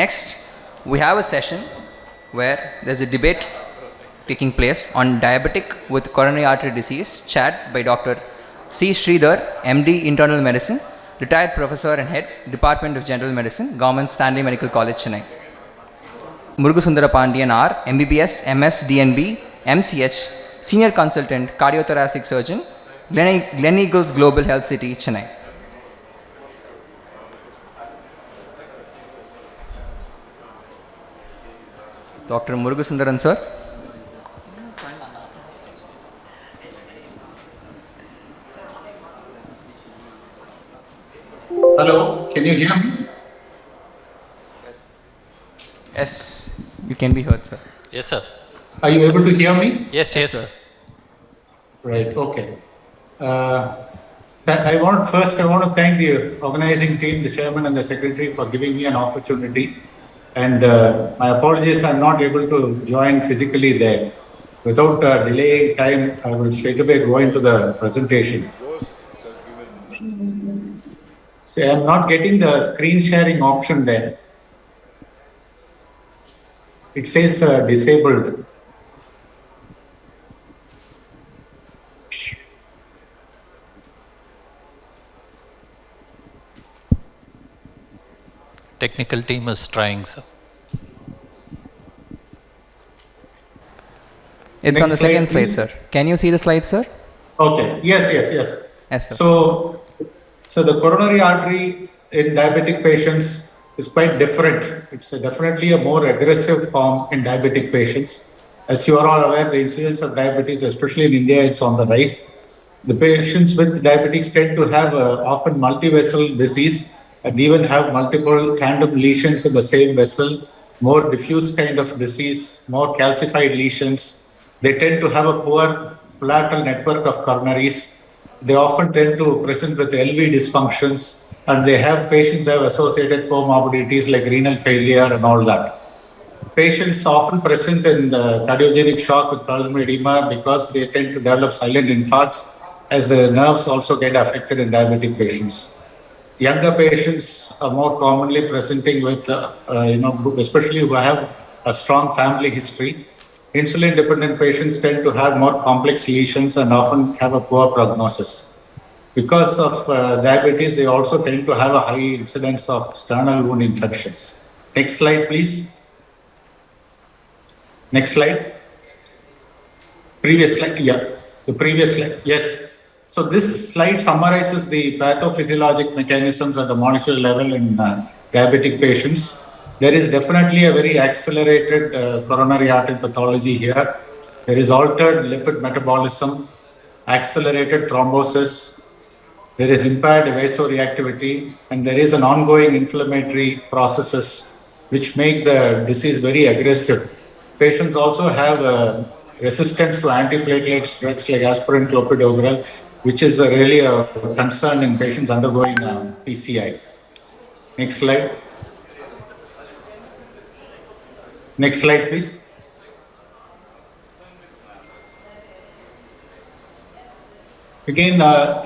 Next, we have a session where there's a debate taking place on diabetic with coronary artery disease, chaired by Dr. C. Sridhar, MD, Internal Medicine, retired professor and head, Department of General Medicine, Government Stanley Medical College, Chennai. Murugusundara Pandian R, MBBS, MS, DNB, MCH, Senior Consultant, Cardiothoracic Surgeon, Glen Eagles Global Health City, Chennai. Dr. Murugasundaran, sir. Hello, can you hear me? Yes, you can be heard, sir. Yes, sir. Are you able to hear me? Yes, sir. Right, okay. I want to thank the organizing team, the chairman and the secretary for giving me an opportunity. And my apologies, I'm not able to join physically there. Without delaying time, I will straight away go into the presentation. So I'm not getting the screen sharing option there. It says disabled. Technical team is trying, sir. It's Next on the second slide, please. sir. Can you see the slide, sir? Okay, yes. Yes, sir. So the coronary artery in diabetic patients is quite different. It's definitely a more aggressive form in diabetic patients. As you are all aware, the incidence of diabetes, especially in India, it's on the rise. The patients with diabetes tend to have often multi-vessel disease and even have multiple tandem lesions in the same vessel, more diffuse kind of disease, more calcified lesions. They tend to have a poor lateral network of coronaries. They often tend to present with LV dysfunctions, and they have patients have associated comorbidities like renal failure and all that. Patients often present in the cardiogenic shock with pulmonary edema because they tend to develop silent infarcts, as the nerves also get affected in diabetic patients. Younger patients are more commonly presenting with, especially who have a strong family history. Insulin-dependent patients tend to have more complex lesions and often have a poor prognosis. Because of diabetes, they also tend to have a high incidence of sternal wound infections. Next slide, please. Next slide. Previous slide, yeah. The previous slide, yes. So this slide summarizes the pathophysiologic mechanisms at the molecular level in diabetic patients. There is definitely a very accelerated coronary artery pathology here. There is altered lipid metabolism, accelerated thrombosis, there is impaired vasoreactivity, and there is an ongoing inflammatory processes which make the disease very aggressive. Patients also have resistance to antiplatelet drugs like aspirin, clopidogrel, which is really a concern in patients undergoing PCI. Next slide. Next slide, please. Again,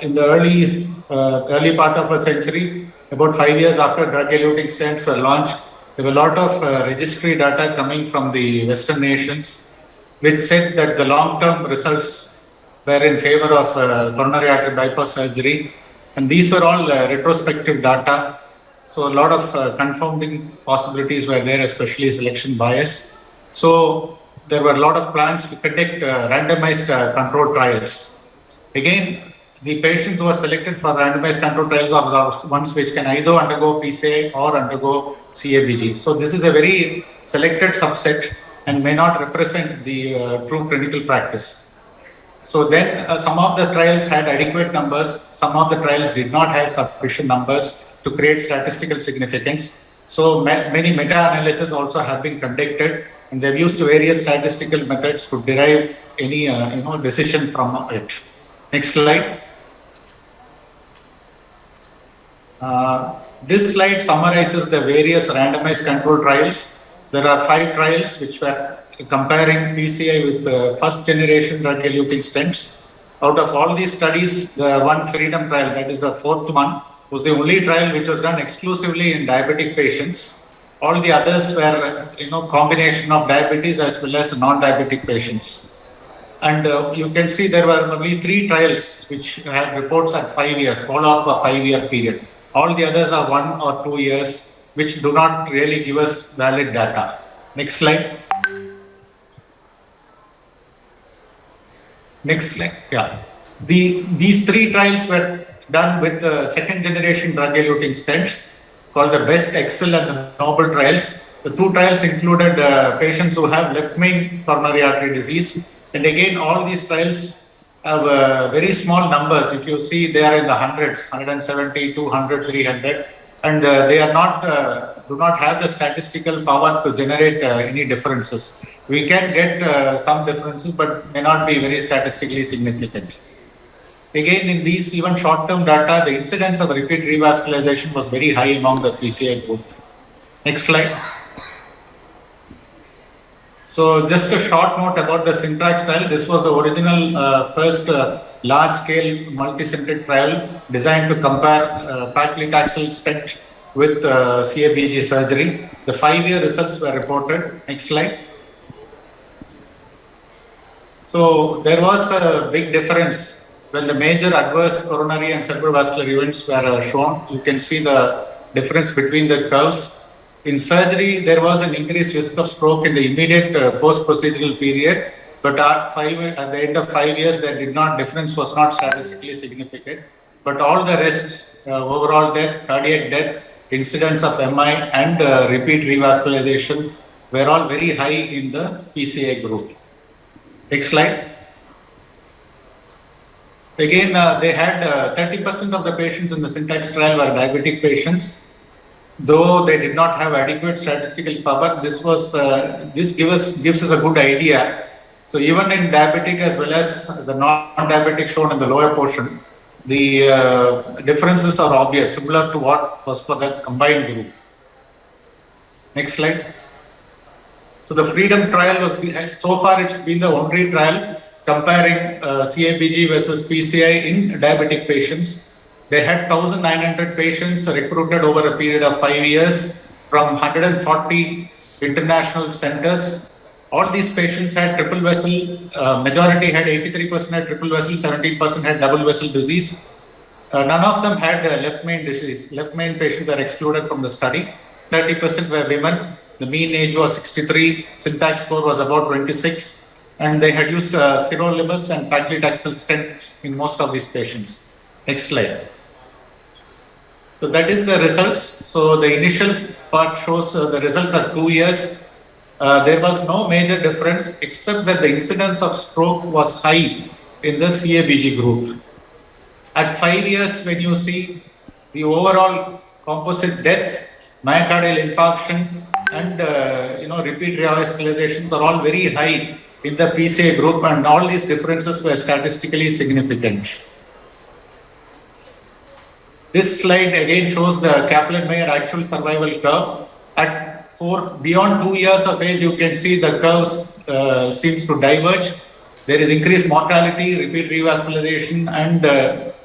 in the early part of a century, about 5 years after drug-eluting stents were launched, there were a lot of registry data coming from the Western nations, which said that the long-term results were in favor of coronary artery bypass surgery. And these were all retrospective data. So a lot of confounding possibilities were there, especially selection bias. So there were a lot of plans to conduct randomized control trials. Again, the patients who are selected for randomized control trials are the ones which can either undergo PCI or undergo CABG. So this is a very selected subset and may not represent the true clinical practice. So then some of the trials had adequate numbers, some of the trials did not have sufficient numbers to create statistical significance. So many meta-analyses also have been conducted, and they've used various statistical methods to derive any decision from it. Next slide. This slide summarizes the various randomized control trials. There are 5 trials which were comparing PCI with first generation drug-eluting stents. Out of all these studies, the one Freedom trial, that is the 4th one, was the only trial which was done exclusively in diabetic patients. All the others were, combination of diabetes as well as non-diabetic patients. And you can see there were only 3 trials which had reports at 5 years, follow-up for 5-year period. All the others are 1 or 2 years, which do not really give us valid data. Next slide. Next slide. Yeah. These 3 trials were done with second generation drug-eluting stents called the BEST, EXCEL and the NOBLE trials. The 2 trials included patients who have left main coronary artery disease. And again, all these trials have very small numbers. If you see, they are in the hundreds, 170, 200, 300. And they are not, do not have the statistical power to generate any differences. We can get some differences, but may not be very statistically significant. Again, in these even short-term data, the incidence of repeat revascularization was very high among the PCI group. Next slide. So just a short note about the Syntrax trial. This was the original first large-scale multi-centric trial designed to compare paclitaxel stent with CABG surgery. The 5-year results were reported. Next slide. So there was a big difference when the major adverse coronary and cerebrovascular events were shown. You can see the difference between the curves. In surgery, there was an increased risk of stroke in the immediate post-procedural period, but at the end of 5 years, the difference was not statistically significant. But all the rest, overall death, cardiac death, incidence of MI and repeat revascularization were all very high in the PCI group. Next slide. Again, they had 30% of the patients in the Syntrax trial were diabetic patients. Though they did not have adequate statistical power, this gives us a good idea. So even in diabetic as well as the non-diabetic shown in the lower portion, the differences are obvious, similar to what was for the combined group. Next slide. So the FREEDOM trial was, so far it's been the only trial comparing CABG versus PCI in diabetic patients. They had 1,900 patients recruited over a period of 5 years from 140 international centers. All these patients had triple vessel, majority had 83% had triple vessel, 17% had double vessel disease. None of them had left main disease. Left main patients were excluded from the study. 30% were women. The mean age was 63. Syntax score was about 26. And they had used sirolimus and paclitaxel stents in most of these patients. Next slide. So that is the results. So the initial part shows the results at 2 years. There was no major difference except that the incidence of stroke was high in the CABG group. At 5 years, when you see the overall composite death, myocardial infarction, and repeat revascularizations are all very high in the PCA group, and all these differences were statistically significant. This slide again shows the Kaplan-Meier actual survival curve. At beyond 2 years of age, you can see the curves seems to diverge. There is increased mortality, repeat revascularization, and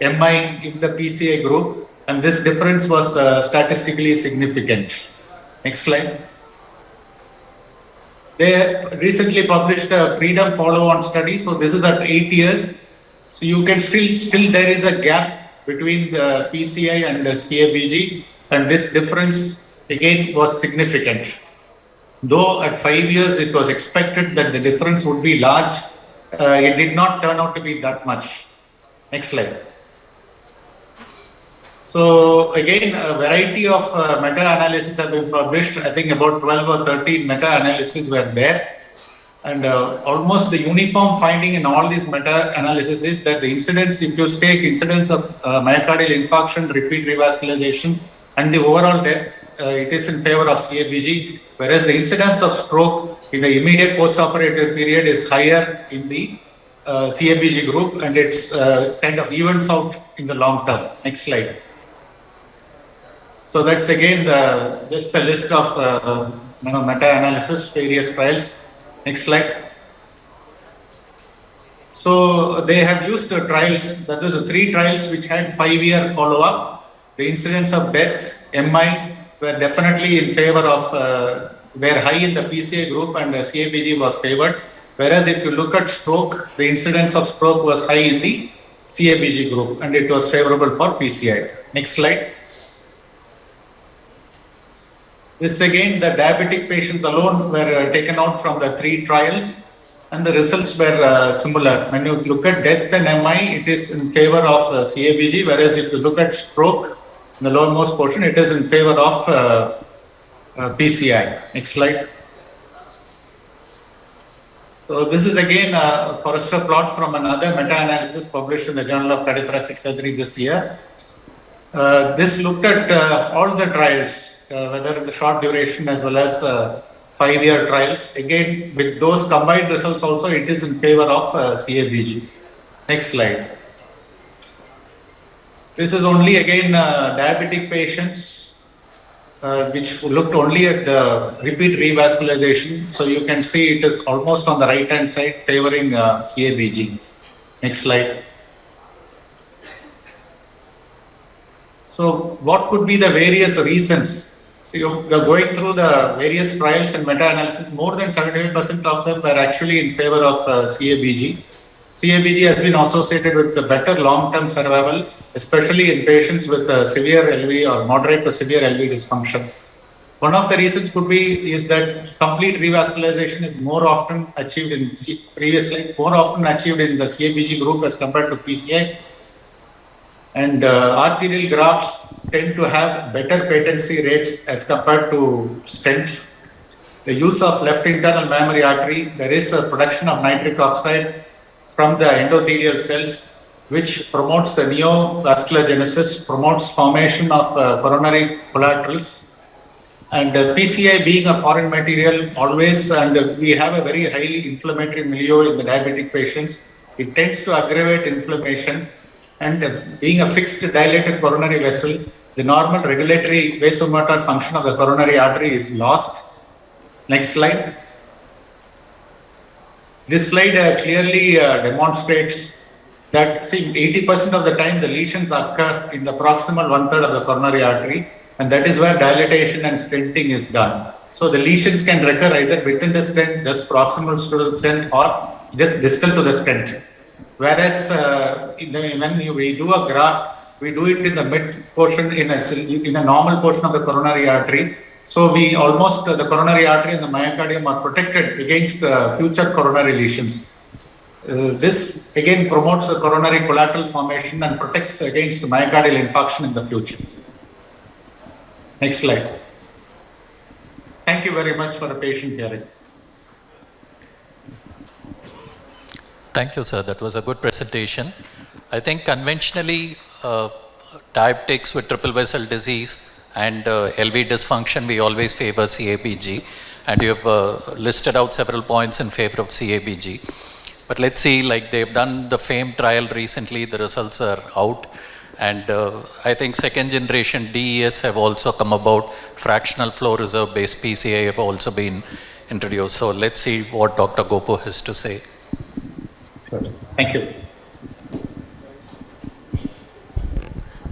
MI in the PCA group, and this difference was statistically significant. Next slide. They recently published a FREEDOM follow-on study. So this is at 8 years. So you can still there is a gap between the PCI and the CABG, and this difference again was significant. Though at 5 years it was expected that the difference would be large, it did not turn out to be that much. Next slide. So again, a variety of meta-analyses have been published. I think about 12 or 13 meta-analyses were there. And almost the uniform finding in all these meta-analyses is that the incidence, if you take incidence of myocardial infarction, repeat revascularization, and the overall death, it is in favor of CABG, whereas the incidence of stroke in the immediate post-operative period is higher in the CABG group, and it's kind of evens out in the long term. Next slide. So that's again just a list of meta-analysis, various trials. Next slide. So they have used trials, that is 3 trials which had 5-year follow-up. The incidence of death, MI were definitely in favor of, were high in the PCI group and the CABG was favored. Whereas if you look at stroke, the incidence of stroke was high in the CABG group and it was favorable for PCI. Next slide. This again, the diabetic patients alone were taken out from the 3 trials and the results were similar. When you look at death and MI, it is in favor of CABG, whereas if you look at stroke, in the lowermost portion, it is in favor of PCI. Next slide. So this is again a Forrester plot from another meta-analysis published in the Journal of Cardiothoracic Surgery this year. This looked at all the trials, whether in the short duration as well as 5-year trials. Again, with those combined results also, it is in favor of CABG. Next slide. This is only again diabetic patients which looked only at the repeat revascularization. So you can see it is almost on the right hand side favoring CABG. Next slide. So what could be the various reasons? So you're going through the various trials and meta-analysis, more than 75% of them were actually in favor of CABG. CABG has been associated with better long-term survival, especially in patients with severe LV or moderate to severe LV dysfunction. One of the reasons could be is that complete revascularization is more often achieved in more often achieved in the CABG group as compared to PCI. And arterial grafts tend to have better patency rates as compared to stents. The use of left internal mammary artery, there is a production of nitric oxide from the endothelial cells, which promotes neovasculogenesis, promotes formation of coronary collaterals. And PCI being a foreign material always, and we have a very highly inflammatory milieu in the diabetic patients, it tends to aggravate inflammation. And being a fixed dilated coronary vessel, the normal regulatory vasomotor function of the coronary artery is lost. Next slide. This slide clearly demonstrates that, see, 80% of the time the lesions occur in the proximal 1/3 of the coronary artery, and that is where dilatation and stenting is done. So the lesions can recur either within the stent, just proximal to the stent, or just distal to the stent. Whereas when we do a graft, we do it in the mid portion, in a normal portion of the coronary artery. So we almost, the coronary artery and the myocardium are protected against future coronary lesions. This again promotes the coronary collateral formation and protects against myocardial infarction in the future. Next slide. Thank you very much for a patient hearing. Thank you, sir. That was a good presentation. I think conventionally, diabetics with triple vessel disease and LV dysfunction, we always favor CABG. And you have listed out several points in favor of CABG. But let's see, like they've done the FAME trial recently, the results are out. And I think second generation DES have also come about. Fractional flow reserve based PCI have also been introduced. So let's see what Dr. Gopu has to say. Sure. Thank you.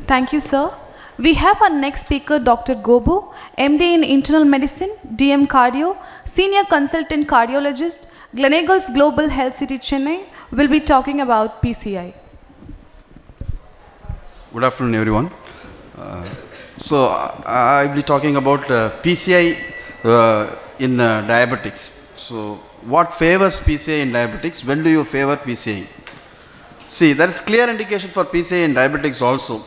Thank you, sir. We have our next speaker, Dr. Gobu, MD in Internal Medicine, DM Cardio, Senior Consultant Cardiologist, Gleneagles Global Health City, Chennai, will be talking about PCI. Good afternoon, everyone. So I will be talking about PCI in diabetics. So what favors PCI in diabetics? When do you favor PCI? See, there is clear indication for PCI in diabetics also.